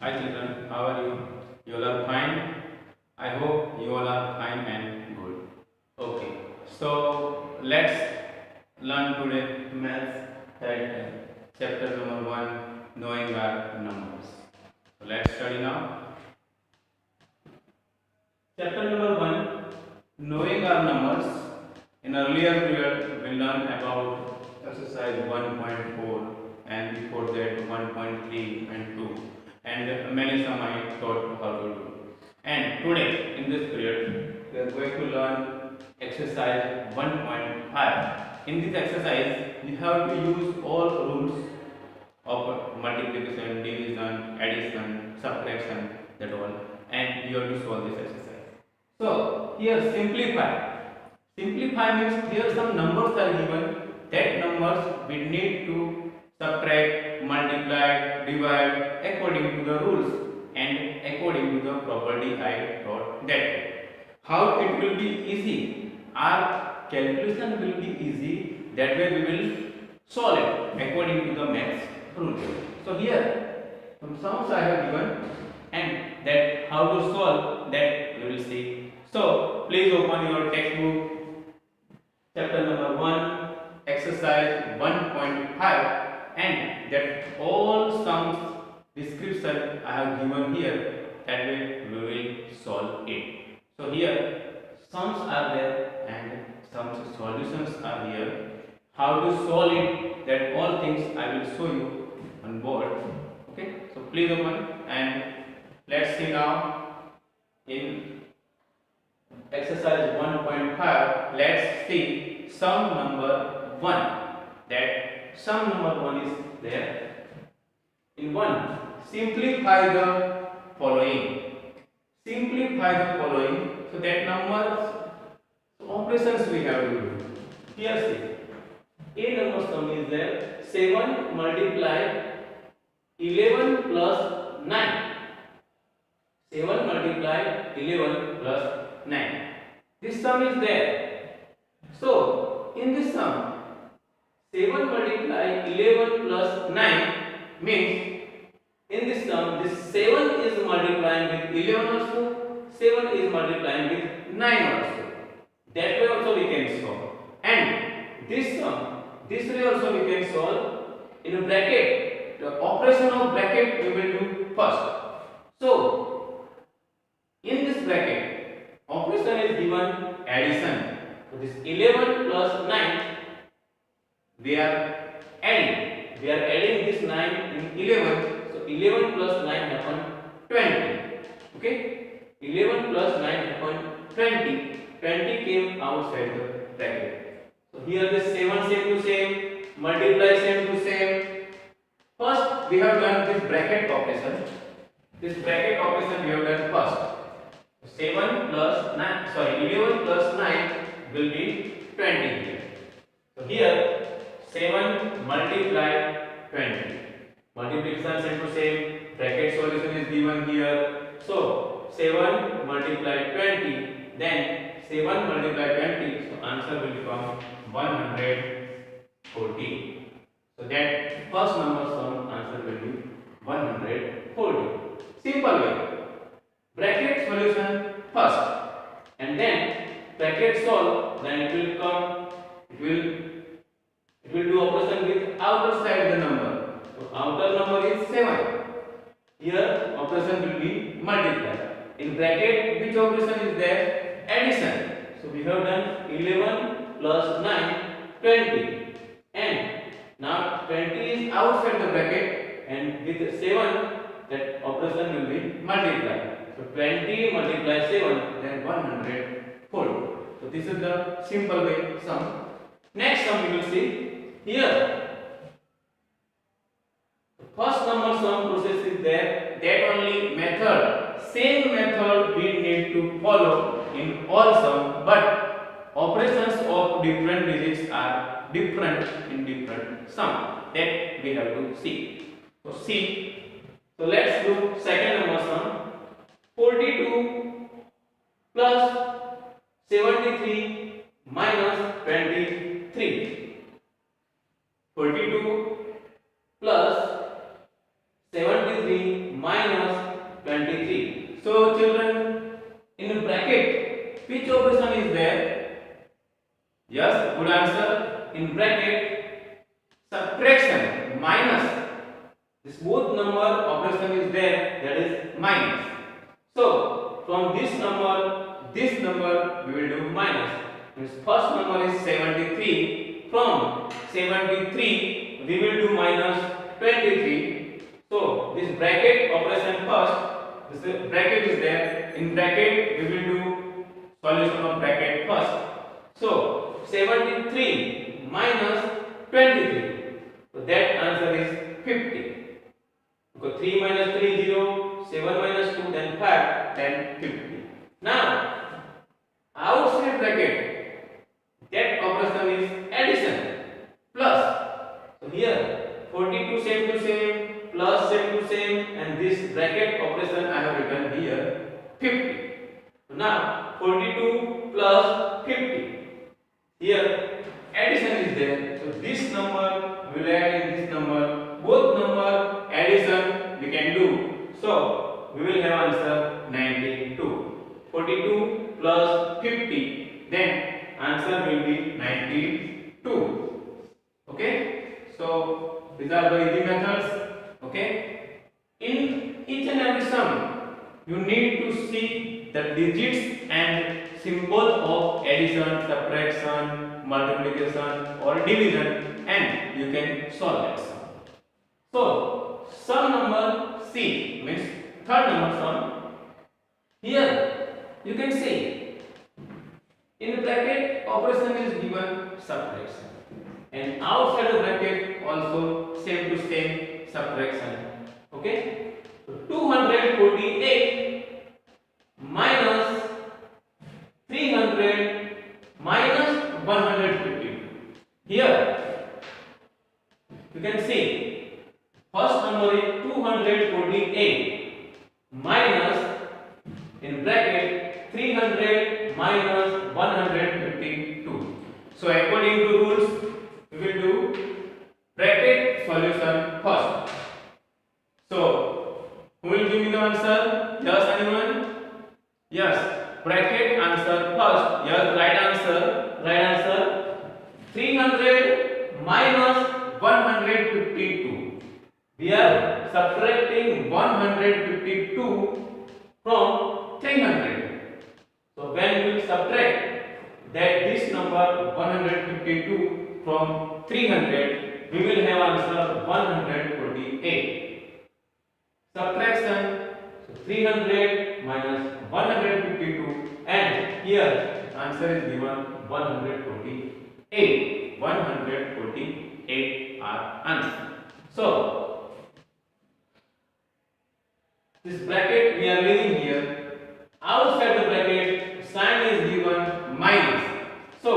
Hi children, how are you? You all are fine? I hope you all are fine and good. Okay, so let's learn today maths title chapter number 1, knowing our numbers. So let's study now. Chapter number 1, knowing our numbers. In earlier period we learned about exercise 1.4 and before that 1.3 and 2 and many some I taught how to do. And today in this period we are going to learn exercise 1.5. In this exercise you have to use all rules of multiplication, division, addition, subtraction, that all, and you have to solve this exercise. So here simplify. Simplify means here some numbers are given. That numbers we need to subtract, multiply, divide according to the rules and according to the property I taught that. How it will be easy? Our calculation will be easy. That way we will solve it according to the maths rule. So here some sums I have given and that how to solve that we will see. So please open your textbook chapter number 1 exercise 1.5 and that all sums description I have given here, that way we will solve it. So here sums are there and some solutions are here. How to solve it, that all things I will show you on board. Okay, so please open and let's see now in exercise 1.5. Let's see sum number 1. That sum number 1 is there. In 1, simplify the following. Simplify the following. So that numbers, operations we have to do. Here see. A number sum is there. 7 multiply 11 plus 9. 7 multiply 11 plus 9. This sum is there. So in this sum 7 multiply 11 plus 9 means in this sum this 7 is multiplying with 11 also, 7 is multiplying with 9 also. That way also we can solve. And this sum, this way also we can solve. In a bracket, the operation of bracket we will do first. So in this bracket operation is given addition. So this 11 plus 9 we are adding. We are adding this 9 in 11. So 11 plus 9 happen 20. Okay, 11 plus 9 happen 20. 20 came outside the bracket. So here this 7 same to same, multiply same to same. First we have done this bracket operation. This bracket operation we have done first. 7 plus 9, sorry, 11 plus 9 will be 20 here. So here 7 multiply 20. Multiplication same to same, bracket solution is given here. So 7 multiply 20, then 7 multiply 20, so answer will become 140. So that first number sum answer will be 140. Simple way. Bracket solution first and then bracket solve, then it will come, it will do operation with outer side of the number. So outer number is 7. Here operation will be multiply. In bracket which operation is there? Addition. So we have done 11 plus 9 20 and now 20 is outside the bracket and with 7 that operation will be multiply. So 20 multiply 7, then 140. So this is the simple way sum. Next sum we will see. Here the first number sum process is there. That only method, same method we need to follow in all sum, but operations of different digits are different in different sum. That we have to see. So see. So let's do second number sum. 42 plus 73 minus 23. 42 plus 73 minus in bracket subtraction minus this both number operation is there, that is minus. So from this number we will do minus. Means first number is 73. From 73 we will do minus 23. So this bracket operation first, this bracket is there. In bracket we will do solution of bracket first. So 73 minus 23. So that answer is 50. Because 3 minus 3 0, 7 minus 2, then 5, then 50. Now outside bracket, that operation is addition plus. So here 42 same to same, plus same to same, and this bracket operation I have written here 50. So now 42 plus 50. Here addition is there. So this number will add in this number. Both number addition we can do. So we will have answer 92. 42 plus 50, then answer will be 92. Okay, so these are the easy methods. Okay, in each and every sum you need to see the digits and symbol of addition, subtraction, multiplication or division, and you can solve that sum. So sum number C means third number sum. Here you can see in bracket operation is given subtraction, and outside the bracket also same to same subtraction. Okay, so 248 minus 300 minus 152. Here you can see first number is 248 minus in bracket 300 minus 152. So according to rules we will do bracket solution first. So who will give me the answer? Yes, anyone? Yes, bracket answer first. Yes, right answer. Right answer. 300 minus 152. We are subtracting 152 from 300. So when we subtract that this number 152 from 300, we will have answer 148. Subtraction, so 300 minus 152, and here answer is given 148. 148 are answer. So this bracket we are leaving here. Outside the bracket sign is given minus. So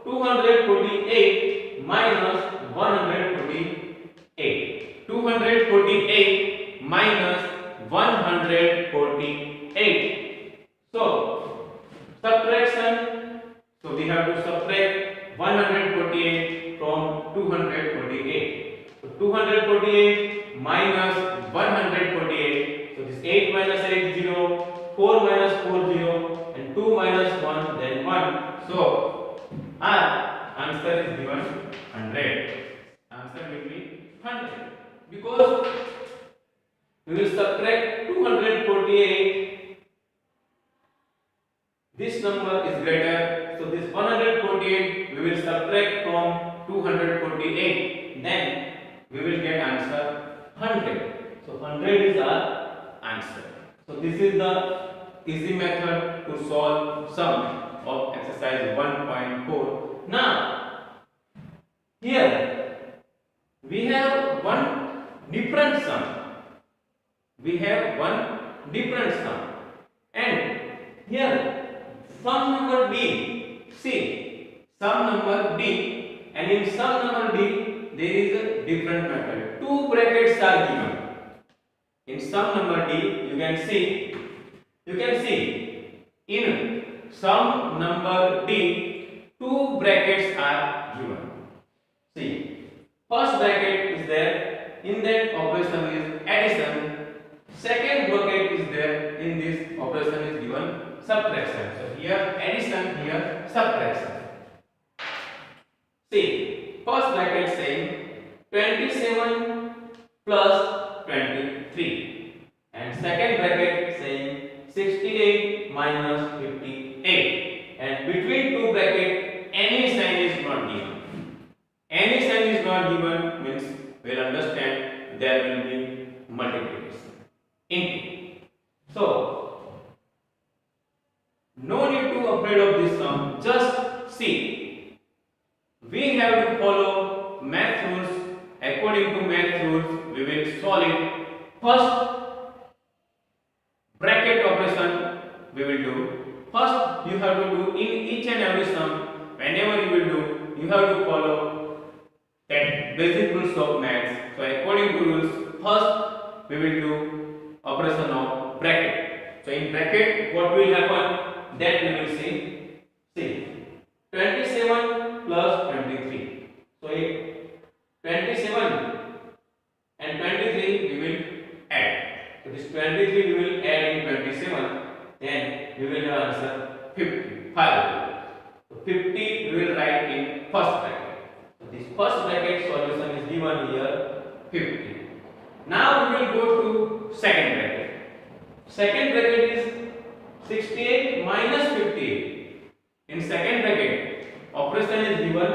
248 minus 148. 248 minus 148. So subtraction. So we have to subtract 148 from 248. So 248 minus 148. So this 8 minus 8 0. 4 minus 4 0, and 2 minus 1, then 1. So our answer is given 100. Answer will be 100, because we will subtract 248. This number is greater, so this 148 we will subtract from 248. Then we will get answer 100. So 100 is our answer. So this is the easy method to solve sum of exercise 1.4. Now here we have one different sum. We have one different sum, and here sum number D. See, sum number D, and in sum number D there is a different method. Two brackets are given. In sum number D, you can see in sum number D, two brackets are given. See, first bracket is there, in that operation is addition. Second bracket is there, in this operation is given subtraction. So here addition, here subtraction. See, first bracket saying 27 plus 23, and second bracket saying 68 minus 58, and between two bracket any sign is not given. Any sign is not given means we'll understand there will be multiplication into. So no need to afraid of this sum, just see. We have to follow math rules. According to math rules, we will solve it. First bracket operation we will do. First you have to do in each and every sum. Whenever you will do, you have to follow that basic rules of maths. So according to rules, first we will do operation of bracket. So in bracket, what will happen? That we will see. See, 27 plus 23. So 27 and 23 we will add. So this 23 we will add in 27. Then we will have answer 55. So 50 we will write in first bracket. So this first bracket solution is given here 50. Now we will go to second bracket. Second bracket is 68 minus 58. In second bracket, operation is given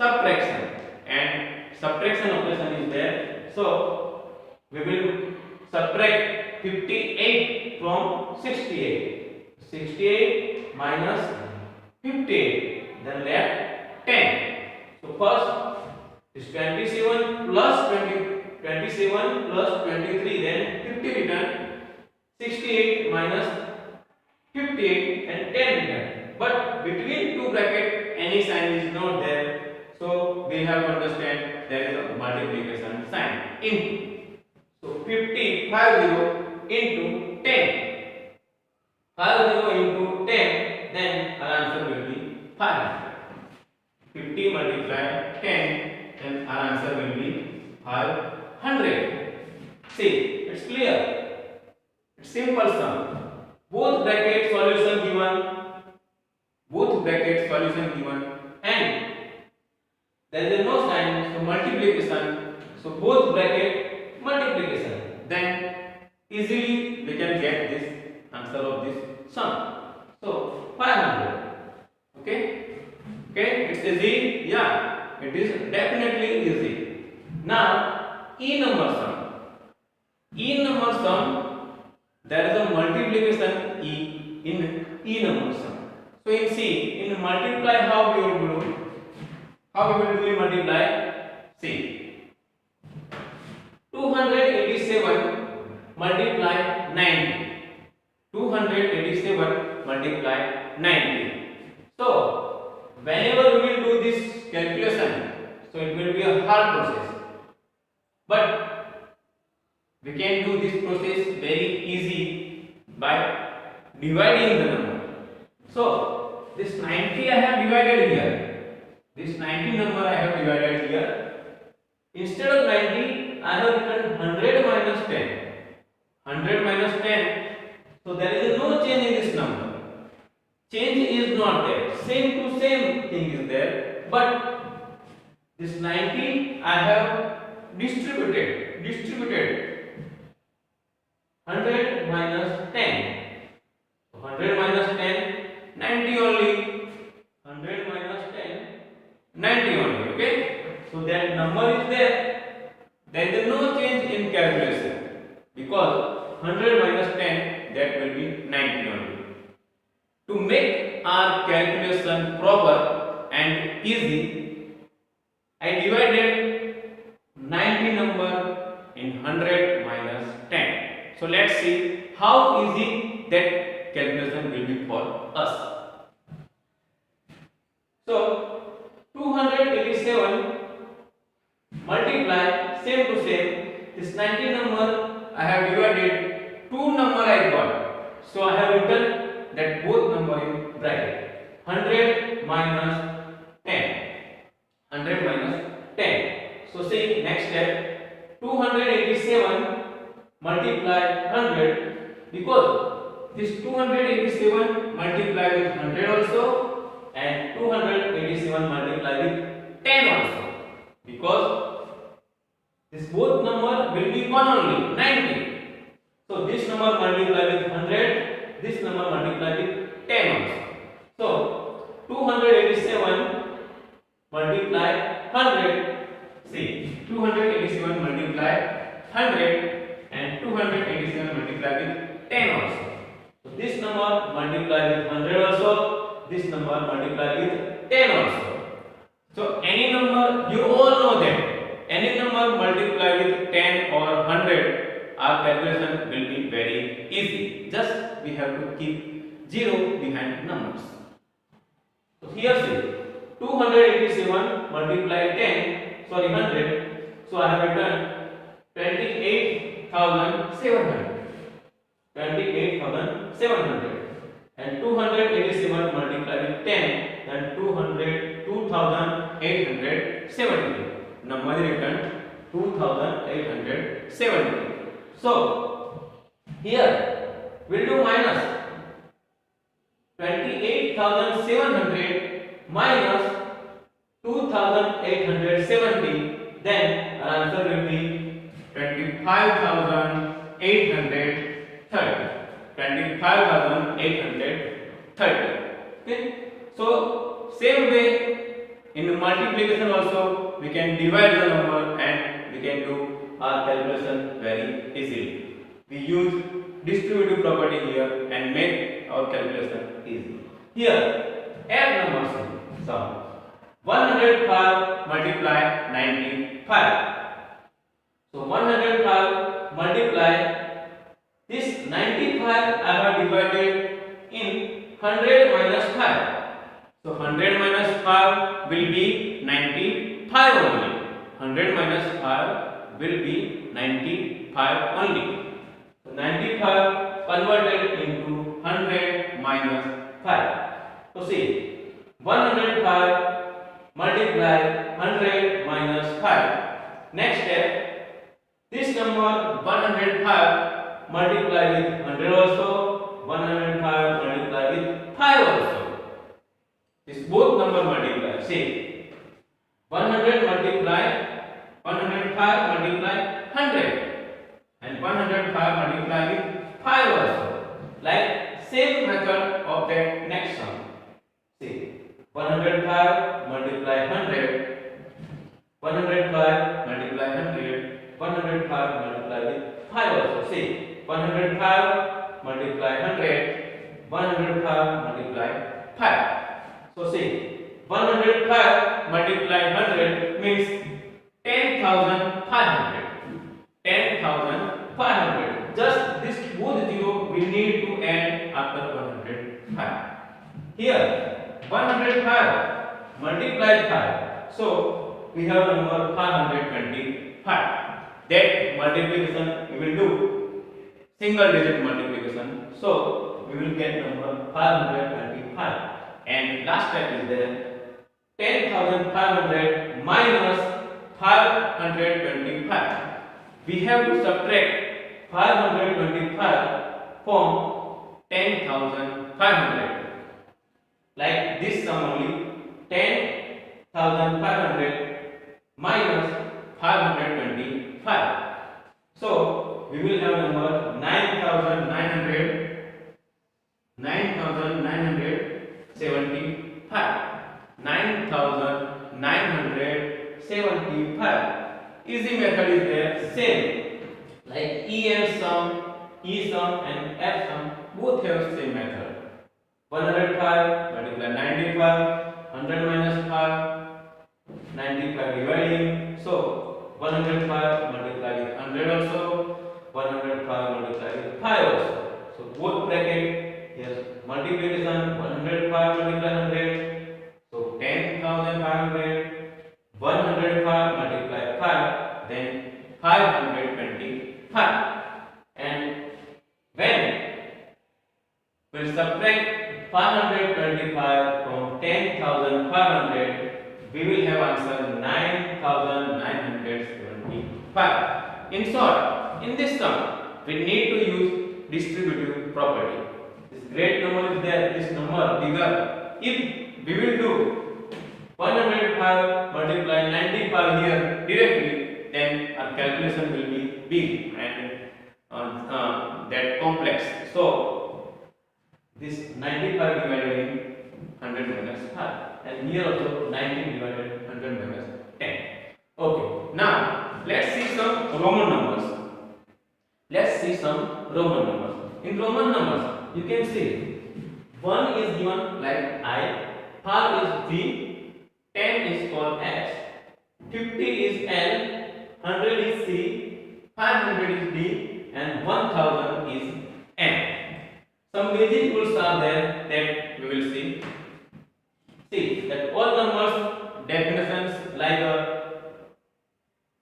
subtraction, and subtraction operation is there. So we will subtract 58 from 68. 68 minus 58, then left 10. So first is 27 plus 27 plus 23, then 50 return. 68 minus 58 and 10 return. But between two bracket any sign is not there. So we have to understand there is a multiplication sign into. So 50 into 10. 50 into 10, then our answer will be 500. 50 multiply 10, then our answer will be 500. See, it's clear. It's simple sum. Both bracket solution given, and there is no sign, so multiplication. So both bracket multiplication. Then easily we can get this answer of this sum. So 500. Okay, it's easy. Yeah, it is definitely easy. Now E number sum. There is a multiplication E in E number sum. So in C, in multiply, how we will do? How we will do in multiply? See, 287 multiply 90. 287 multiply 90. So whenever we will do this calculation, so it will be a hard process. But we can do this process very easy by dividing the number. So this 90 I have divided here. This 90 number I have divided here. Instead of 90, I have written 100 minus 10. 100 minus 10. So there is no change in this number. Change is not there. Same to same thing is there. But this 90 I have distributed. 100 minus 10. 100 minus 10, 90 only. 100 minus 10, 90 only. Okay. So that number is there. There is no change in calculation because 100 minus 10, that will be 90 only. To make our calculation proper and easy, I divided 90 number in 100 minus 10. So let's see how easy that calculation will be for us. So 287 multiply same to same. This 90 number I have divided, two number I got. So I have written that both number in bracket. 100 minus 10. 100 minus 10. So see next step. 287 multiply 100, because this 287 multiply with 100 also, and 287 multiply with 10 also. because this both number will be one only 90. So this number multiply with 100, this number multiply with 10 also. So 287 multiply 100. See, 287 multiply 100 and 287 multiply with 10 also. So this number multiply with 100 also, this number multiply with 10 also. So any number, you all know that any number multiply with 10 or 100, our calculation will be very easy. Just we have to keep 0 behind numbers. So here see, 287 multiply 100. So I have written 28,700. 28,700. And 287 multiply with 10, then 2,870. Number is written 2,870. So here we'll do minus 28,700 minus 2,870. Then our answer will be 25,830. 25,830. Okay. So same way in multiplication also we can divide the number and we can do our calculation very easily. We use distributive property here and make our calculation easy. Here add numbers sum. 105 multiply 95. So 105 multiply this 95 I have divided in 100 minus 5. So 100 minus 5 will be 95 only. 100 minus 5 will be 95 only. So 95 converted into 100 minus 5. So see, 105 multiply 100 minus 5. Next step, this number 105 multiply with 100 also, 105 multiply with 5 also. This both number multiply. See, 100 multiply 105 multiply 100 and 105 multiply with 5 also. Like same method of the next sum. See, 105 multiply 100, 105 multiply 100, 105 multiply with 5 also. See, 105 multiply 100, 105 multiply 5. So see, 105 multiply 100 means 10,500. 10,500. Just this both zero we need to add after 105. Here 105 multiply 5. So we have number 525. That multiplication we will do single digit multiplication. So we will get number 525. And last step is there 10,500 minus 525. We have to subtract 525 from 10,500. Like this sum only, 10,500 minus 525. So we will have number 9,975. 9,975. Easy method is there, same like E and sum, E sum and F sum both have same method. 105 multiply 95, 100 minus 5, 95 dividing. So 105 multiply with 100 also, 105 multiply with 5 also. So both bracket here multiplication 105 multiply 100. So 10,500, 105 multiply 5, then 525. And when we subtract 525 from 10,500, we will have answer 9,975. In short, in this sum, we need to use distributive property. This great number is there, this number bigger. If we will do 105 multiply 95 here directly, then our calculation will be big and that complex. So this 95 divided in 100 minus 5, and here also 19 divided 100 minus 10. Okay, now let's see some Roman numbers. Let's see some Roman numbers. In Roman numbers, you can see 1 is given like I, 5 is V, 10 is called X, 50 is L, 100 is C, 500 is D, and 1000 is M. Some basic rules are there that we will see. See that all numbers definitions like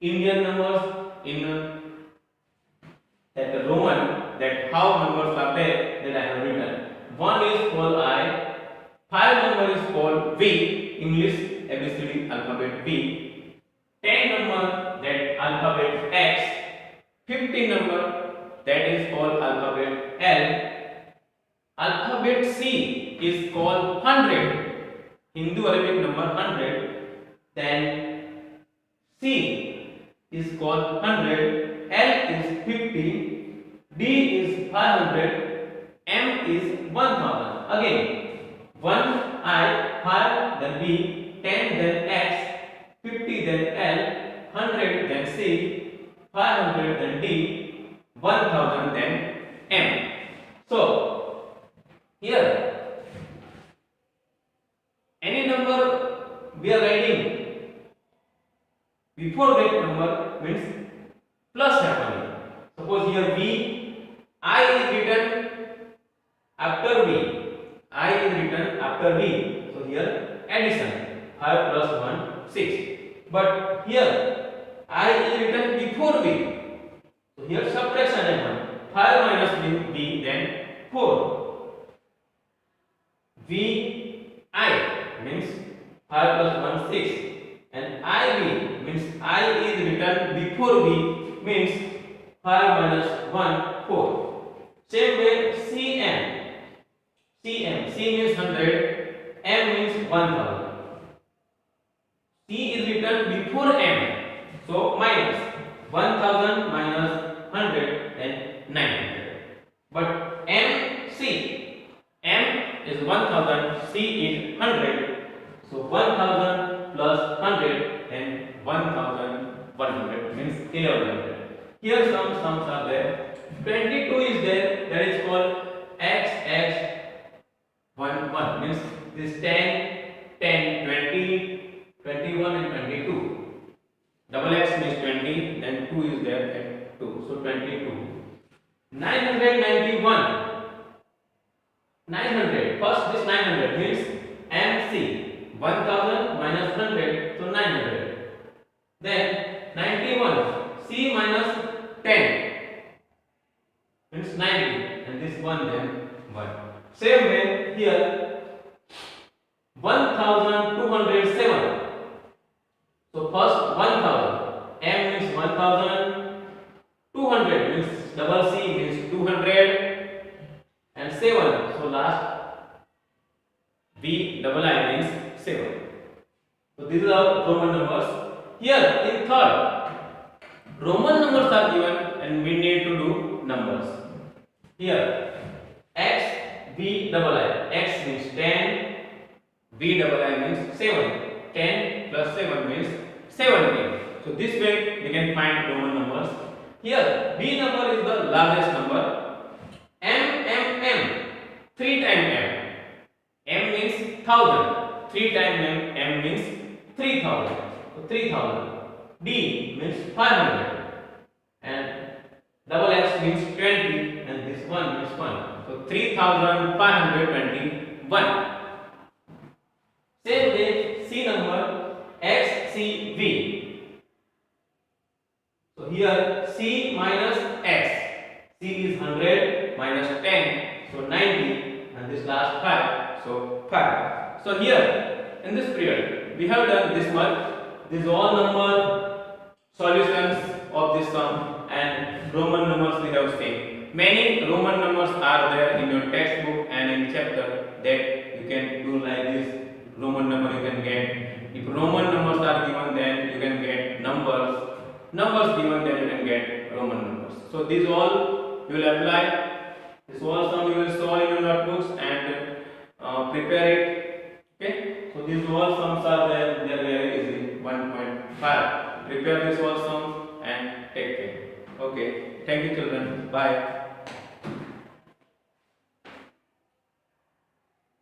Indian numbers in that Roman, that how numbers are there that I have written. 1 is called I, 5 number is called V, English ABCD alphabet V, 10 number that alphabet X, 50 number that is called alphabet L, alphabet C is called 100, Hindu Arabic number 100, then C is called 100, L is 50, D is 500, M is 1000. Again, 1 I, 5 then B, 10 then X, 50 then L, 100 then C, 500 then D, 1000 then M. So here any number we are writing before that number means plus happening. Suppose here V, I is written after V, I is written after V. So here addition 5 plus 1 6. But here I is written before V. So here subtraction happen 5 minus V then 4. V I means 5 plus 1 6, and IV means I is written before V means 5 minus 1 4. Same way CM. CM, C means 100, M means 1000. C is written before M, so minus 1000 minus 100 and 900. But MC, M is 1000, C is 100, so 1000 plus 100 and 1100 means 1100. Here some sums are there. 22 is there, that is called XX 1 means this 10, 10, 20, 21 and 22. Double X means 20, then 2 is there at 2, so 22. 991. 900. First this 900 means MC. 1000 minus 100, so 900. Then 91. C minus 10 means 90, and this 1 then 1. Same way here 1207. So first 1000, M means 1000, 200 means double C means 200, and 7. So last V double I means 7. So these are Roman numbers. Here in third, Roman numbers are given and we need to do numbers. Here X V double I. X means 10, V double I means 7. 10 plus 7 means 17. So this way we can find Roman numbers. Here B number is the largest number. M 3 times M. M means 1000. 3 times M means 3000. So 3000. D means 500. And double X means 20, and this one means 1. So 3521. Same way C number XCV. So here C minus X. C is 100 minus 10, so 90, and this last 5, so 5. So here in this period we have done this much. These all number solutions of this sum and Roman numbers we have seen. Many Roman numbers are there in your textbook and in chapter that you can do like this. Roman number you can get So these all you will apply. This all sum you will solve in your notebooks and prepare it. Okay. So these all sums are there. They are very easy. 1.5. Prepare this all sum and take care. Okay. Thank you, children. Bye.